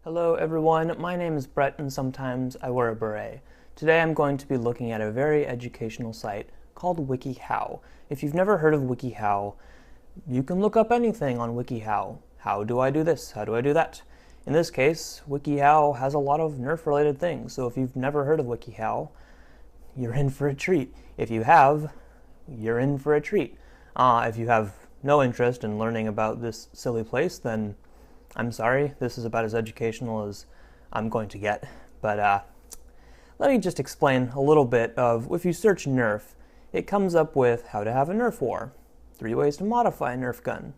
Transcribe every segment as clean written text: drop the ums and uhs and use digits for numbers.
Hello everyone, my name is Brett and sometimes I wear a beret. Today I'm going to be looking at a very educational site called wikiHow. If you've never heard of wikiHow, you can look up anything on wikiHow. How do I do this? How do I do that? In this case, wikiHow has a lot of Nerf related things, so if you've never heard of wikiHow, you're in for a treat. If you have, you're in for a treat. If you have no interest in learning about this silly place, then I'm sorry, this is about as educational as I'm going to get. But let me just explain a little bit of, if you search Nerf, it comes up with how to have a Nerf War, 3 ways to modify a Nerf gun,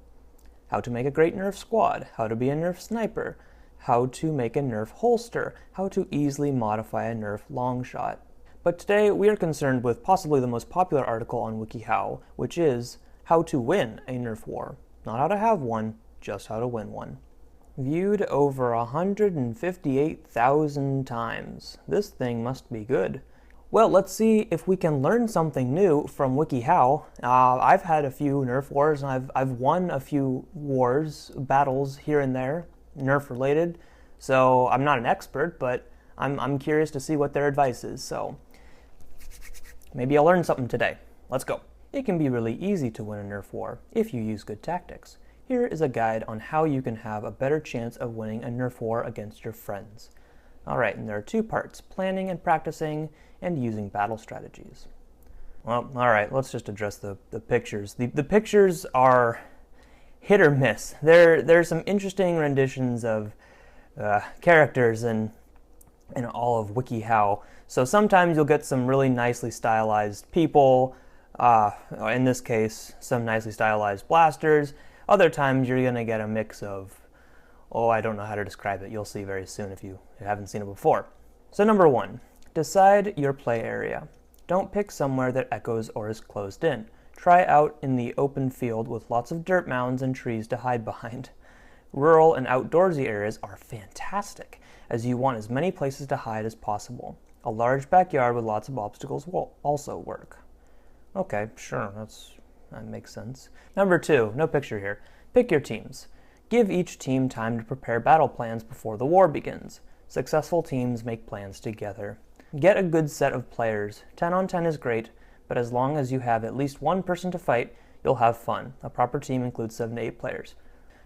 how to make a great Nerf squad, how to be a Nerf sniper, how to make a Nerf holster, how to easily modify a Nerf long shot. But today we are concerned with possibly the most popular article on wikiHow, which is how to win a Nerf War. Not how to have one, just how to win one. Viewed over 158,000 times. This thing must be good. Well, let's see if we can learn something new from wikiHow. I've had a few Nerf wars, and I've won a few wars, battles here and there, Nerf related. So I'm not an expert, but I'm curious to see what their advice is. So maybe I'll learn something today. Let's go. It can be really easy to win a Nerf war if you use good tactics. Here is a guide on how you can have a better chance of winning a Nerf war against your friends. Alright, and there are 2 parts, planning and practicing, and using battle strategies. Well, alright, let's just address the pictures. The pictures are hit or miss. There's some interesting renditions of characters in all of wikiHow. So sometimes you'll get some really nicely stylized people, in this case, some nicely stylized blasters. Other times you're going to get a mix of, I don't know how to describe it. You'll see very soon if you haven't seen it before. So number 1, decide your play area. Don't pick somewhere that echoes or is closed in. Try out in the open field with lots of dirt mounds and trees to hide behind. Rural and outdoorsy areas are fantastic, as you want as many places to hide as possible. A large backyard with lots of obstacles will also work. Okay, sure, that makes sense. Number 2, no picture here. Pick your teams. Give each team time to prepare battle plans before the war begins. Successful teams make plans together. Get a good set of players. 10 on 10 is great, but as long as you have at least one person to fight, you'll have fun. A proper team includes 7 to 8 players.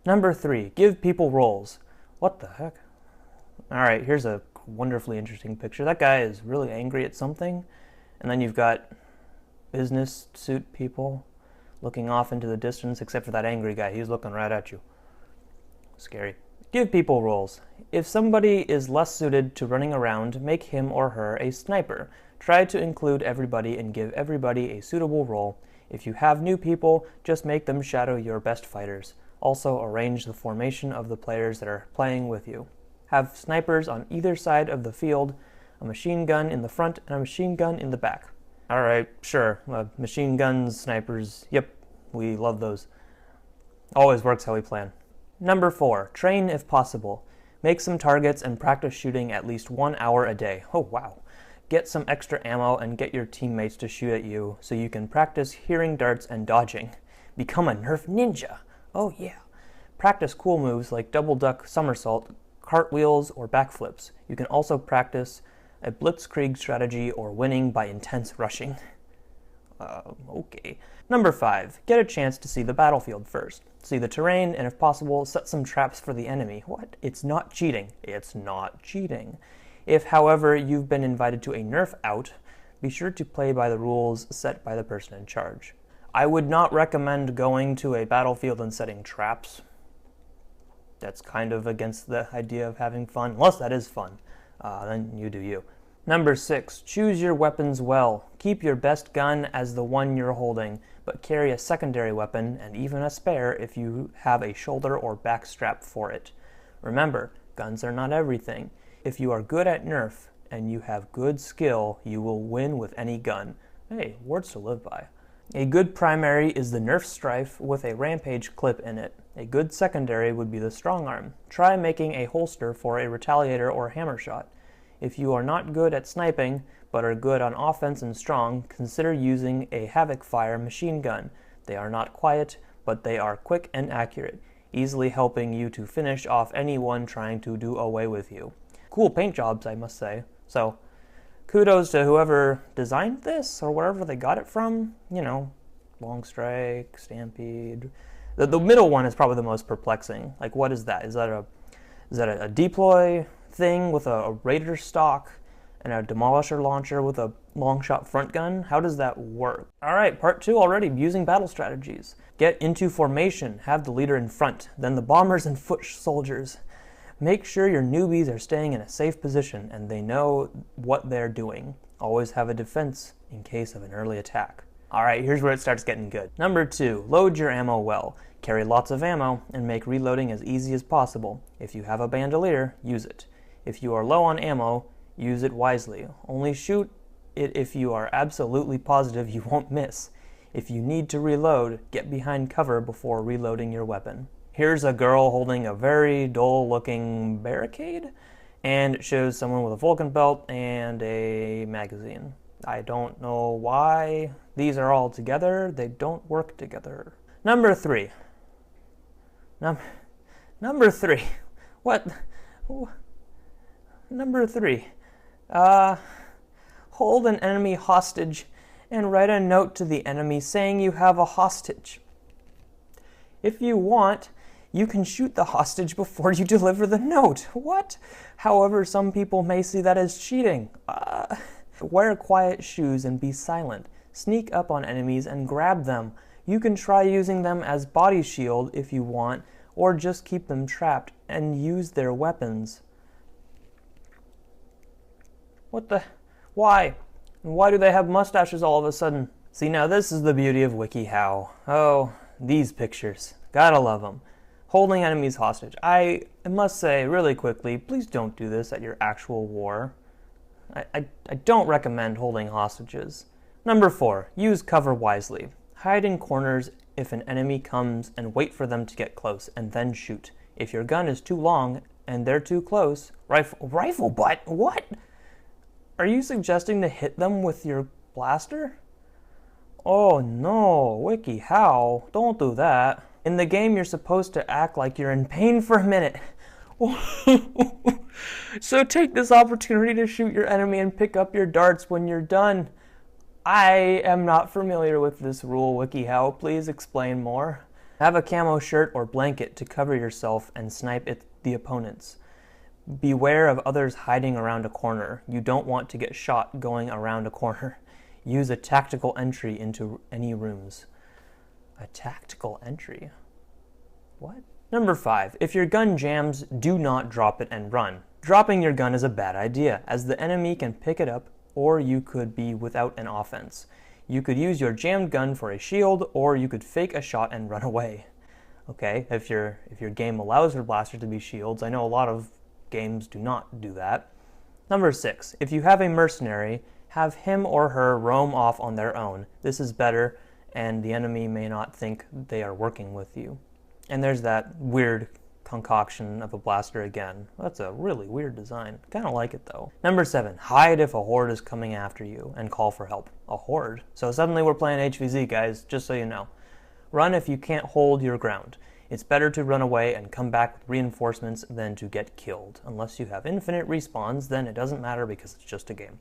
Number 3, give people roles. What the heck? Alright, here's a wonderfully interesting picture. That guy is really angry at something, and then you've got business suit people looking off into the distance, except for that angry guy. He's looking right at you. Scary. Give people roles. If somebody is less suited to running around, make him or her a sniper. Try to include everybody and give everybody a suitable role. If you have new people, just make them shadow your best fighters. Also, arrange the formation of the players that are playing with you. Have snipers on either side of the field, a machine gun in the front and a machine gun in the back. Alright, sure. Machine guns, snipers, yep, we love those. Always works how we plan. Number 4, train if possible. Make some targets and practice shooting at least 1 hour a day. Oh wow. Get some extra ammo and get your teammates to shoot at you so you can practice hearing darts and dodging. Become a Nerf ninja. Oh yeah. Practice cool moves like double duck, somersault, cartwheels, or backflips. You can also practice a blitzkrieg strategy or winning by intense rushing. Okay. Number 5, get a chance to see the battlefield first. See the terrain, and if possible, set some traps for the enemy. What? It's not cheating. It's not cheating. If, however, you've been invited to a Nerf out, be sure to play by the rules set by the person in charge. I would not recommend going to a battlefield and setting traps. That's kind of against the idea of having fun, unless that is fun. Then you do you. Number 6, choose your weapons well. Keep your best gun as the one you're holding, but carry a secondary weapon and even a spare if you have a shoulder or back strap for it. Remember, guns are not everything. If you are good at Nerf and you have good skill, you will win with any gun. Hey, words to live by. A good primary is the Nerf Strife with a Rampage clip in it. A good secondary would be the Strong Arm. Try making a holster for a Retaliator or Hammer Shot. If you are not good at sniping, but are good on offense and strong, consider using a Havoc Fire machine gun. They are not quiet, but they are quick and accurate. easily helping you to finish off anyone trying to do away with you. Cool paint jobs, I must say. So, kudos to whoever designed this, or wherever they got it from. You know, Long Strike, Stampede. The middle one is probably the most perplexing. Like, what is that? Is that a deploy thing with a Raider stock and a Demolisher launcher with a long shot front gun? How does that work? All right, part 2 already, using battle strategies. Get into formation, have the leader in front, then the bombers and foot soldiers. Make sure your newbies are staying in a safe position and they know what they're doing. Always have a defense in case of an early attack. All right, here's where it starts getting good. Number 2, load your ammo well. Carry lots of ammo and make reloading as easy as possible. If you have a bandolier, use it. If you are low on ammo, use it wisely. Only shoot it if you are absolutely positive you won't miss. If you need to reload, get behind cover before reloading your weapon. Here's a girl holding a very dull-looking barricade, and it shows someone with a Vulcan belt and a magazine. I don't know why these are all together. They don't work together. Number 3. Number 3. What? Number 3. Hold an enemy hostage and write a note to the enemy saying you have a hostage. If you want, you can shoot the hostage before you deliver the note. What? However, some people may see that as cheating. Wear quiet shoes and be silent. Sneak up on enemies and grab them. You can try using them as body shield if you want, or just keep them trapped and use their weapons. What the? Why? Why do they have mustaches all of a sudden? See, now this is the beauty of wikiHow. Oh, these pictures. Gotta love them. Holding enemies hostage. I must say, really quickly, please don't do this at your actual war. I don't recommend holding hostages. Number 4, use cover wisely. Hide in corners if an enemy comes and wait for them to get close and then shoot. If your gun is too long and they're too close, rifle butt? What? Are you suggesting to hit them with your blaster? Oh no, wikiHow, don't do that. In the game, you're supposed to act like you're in pain for a minute. So take this opportunity to shoot your enemy and pick up your darts when you're done. I am not familiar with this rule, wikiHow. Please explain more. Have a camo shirt or blanket to cover yourself and snipe the opponents. Beware of others hiding around a corner. You don't want to get shot going around a corner. Use a tactical entry into any rooms. A tactical entry? What? Number 5. If your gun jams, do not drop it and run. Dropping your gun is a bad idea, as the enemy can pick it up, or you could be without an offense. You could use your jammed gun for a shield, or you could fake a shot and run away. Okay, if your game allows for blasters to be shields, I know a lot of games do not do that. Number 6. If you have a mercenary, have him or her roam off on their own. This is better, and the enemy may not think they are working with you. And there's that weird concoction of a blaster again. That's a really weird design. Kind of like it though. Number 7. Hide if a horde is coming after you and call for help. A horde? So suddenly we're playing HVZ, guys, just so you know. Run if you can't hold your ground. It's better to run away and come back with reinforcements than to get killed. Unless you have infinite respawns, then it doesn't matter because it's just a game.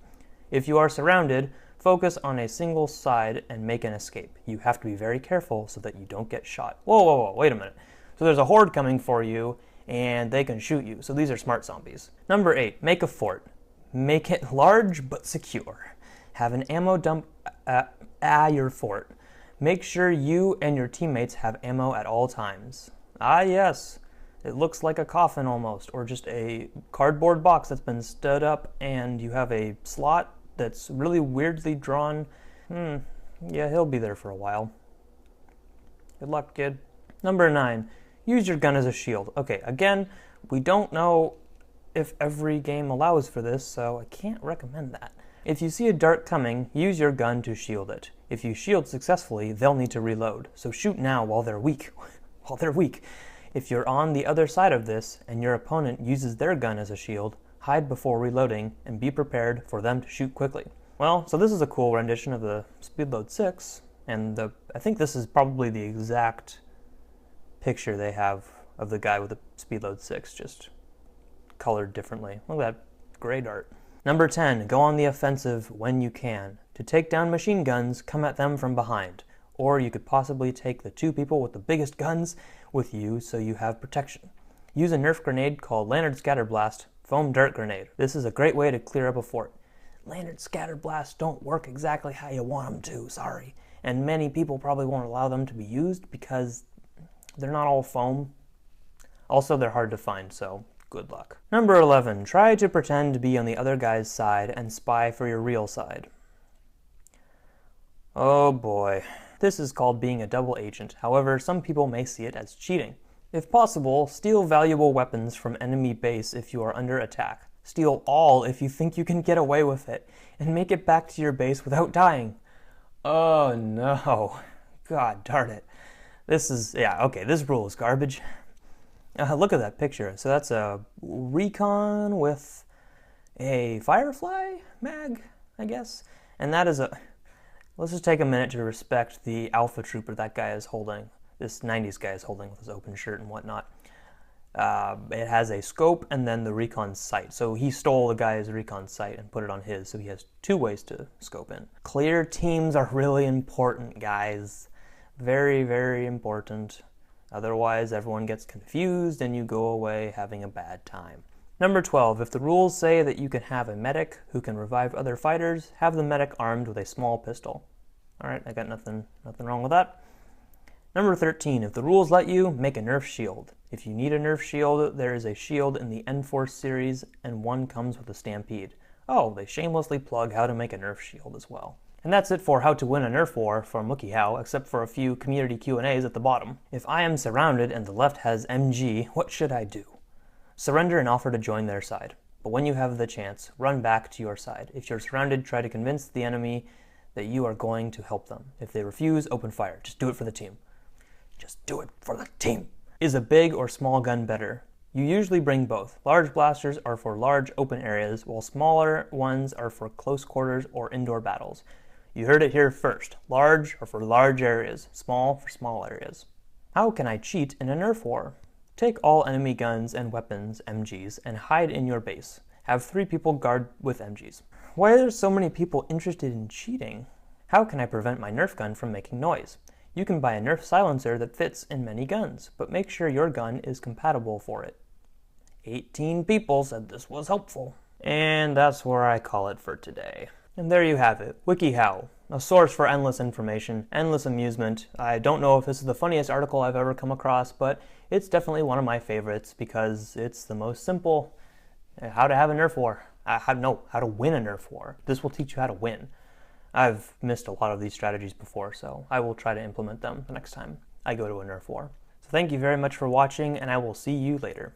If you are surrounded, focus on a single side and make an escape. You have to be very careful so that you don't get shot. Whoa, wait a minute. So there's a horde coming for you, and they can shoot you. So these are smart zombies. Number 8, make a fort. Make it large but secure. Have an ammo dump at your fort. Make sure you and your teammates have ammo at all times. Ah yes, it looks like a coffin almost, or just a cardboard box that's been stood up and you have a slot that's really weirdly drawn. Yeah, he'll be there for a while. Good luck, kid. Number 9, use your gun as a shield. Okay, again, we don't know if every game allows for this, so I can't recommend that. If you see a dart coming, use your gun to shield it. If you shield successfully, they'll need to reload, so shoot now while they're weak. While they're weak. If you're on the other side of this and your opponent uses their gun as a shield, hide before reloading and be prepared for them to shoot quickly. Well, so this is a cool rendition of the Speedload 6, and I think this is probably the exact picture they have of the guy with the speed load 6, just colored differently. Look at that gray dart. Number 10, go on the offensive when you can. To take down machine guns, come at them from behind. Or you could possibly take the 2 people with the biggest guns with you so you have protection. Use a Nerf grenade called Lantern Scatterblast Foam Dart Grenade. This is a great way to clear up a fort. Lantern Scatterblasts don't work exactly how you want them to, sorry. And many people probably won't allow them to be used because they're not all foam. Also, they're hard to find, so good luck. Number 11, try to pretend to be on the other guy's side and spy for your real side. Oh boy. This is called being a double agent. However, some people may see it as cheating. If possible, steal valuable weapons from enemy base if you are under attack. Steal all if you think you can get away with it, and make it back to your base without dying. Oh no. God darn it. This rule is garbage. Look at that picture. So that's a recon with a Firefly mag, I guess. And that is a... Let's just take a minute to respect the Alpha Trooper that guy is holding. This 90s guy is holding with his open shirt and whatnot. It has a scope and then the recon sight. So he stole the guy's recon sight and put it on his, so he has 2 ways to scope in. Clear teams are really important, guys. Very, very important. Otherwise, everyone gets confused and you go away having a bad time. Number 12, if the rules say that you can have a medic who can revive other fighters, have the medic armed with a small pistol. Alright, I got nothing wrong with that. Number 13, if the rules let you, make a Nerf Shield. If you need a Nerf Shield, there is a shield in the N-Force series, and one comes with a Stampede. Oh, they shamelessly plug how to make a Nerf Shield as well. And that's it for how to win a Nerf War from wikiHow, except for a few community Q&As at the bottom. If I am surrounded and the left has MG, what should I do? Surrender and offer to join their side. But when you have the chance, run back to your side. If you're surrounded, try to convince the enemy that you are going to help them. If they refuse, open fire. Just do it for the team. Just do it for the team. Is a big or small gun better? You usually bring both. Large blasters are for large open areas, while smaller ones are for close quarters or indoor battles. You heard it here first. Large are for large areas, small for small areas. How can I cheat in a Nerf war? Take all enemy guns and weapons, MGs, and hide in your base. Have 3 people guard with MGs. Why are there so many people interested in cheating? How can I prevent my Nerf gun from making noise? You can buy a Nerf silencer that fits in many guns, but make sure your gun is compatible for it. 18 people said this was helpful. And that's where I call it for today. And there you have it, wikiHow, a source for endless information, endless amusement. I don't know if this is the funniest article I've ever come across, but it's definitely one of my favorites because it's the most simple. How to have a Nerf war. How to win a Nerf war. This will teach you how to win. I've missed a lot of these strategies before, so I will try to implement them the next time I go to a Nerf war. So thank you very much for watching, and I will see you later.